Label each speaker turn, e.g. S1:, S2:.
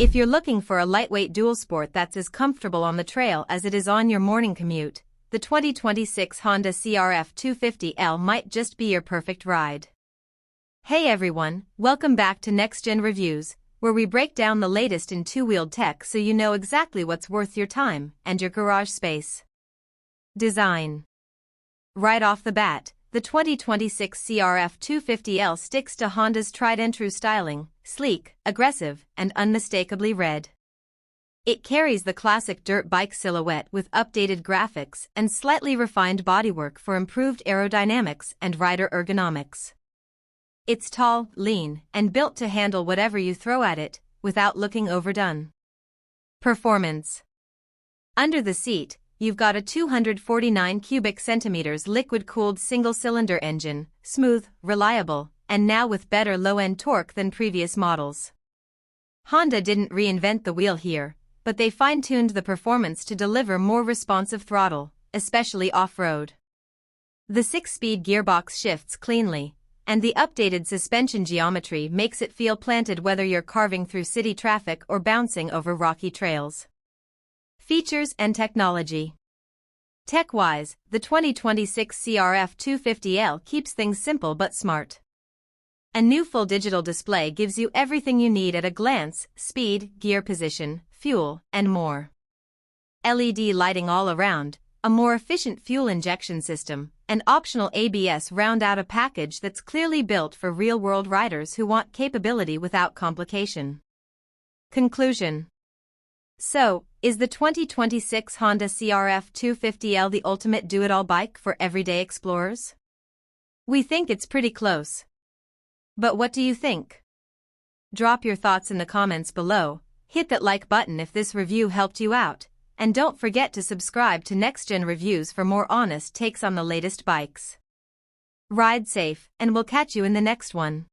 S1: If you're looking for a lightweight dual sport that's as comfortable on the trail as it is on your morning commute, the 2026 Honda CRF250L might just be your perfect ride. Hey everyone, welcome back to Next Gen Reviews, where we break down the latest in two-wheeled tech so you know exactly what's worth your time and your garage space. Design. Right off the bat, the 2026 CRF250L sticks to Honda's tried-and-true styling: sleek, aggressive, and unmistakably red. It carries the classic dirt bike silhouette with updated graphics and slightly refined bodywork for improved aerodynamics and rider ergonomics. It's tall, lean, and built to handle whatever you throw at it, without looking overdone. Performance. Under the seat, you've got a 249 cubic centimeters liquid-cooled single-cylinder engine, smooth, reliable, and now with better low-end torque than previous models. Honda didn't reinvent the wheel here, but they fine-tuned the performance to deliver more responsive throttle, especially off-road. The 6-speed gearbox shifts cleanly, and the updated suspension geometry makes it feel planted whether you're carving through city traffic or bouncing over rocky trails. Features and technology. Tech-wise, the 2026 CRF250L keeps things simple but smart. A new full digital display gives you everything you need at a glance: speed, gear position, fuel, and more. LED lighting all around, a more efficient fuel injection system, and optional ABS round out a package that's clearly built for real-world riders who want capability without complication. Conclusion. So, is the 2026 Honda CRF250L the ultimate do-it-all bike for everyday explorers? We think it's pretty close. But what do you think? Drop your thoughts in the comments below, hit that like button if this review helped you out, and don't forget to subscribe to Next Gen Reviews for more honest takes on the latest bikes. Ride safe, and we'll catch you in the next one.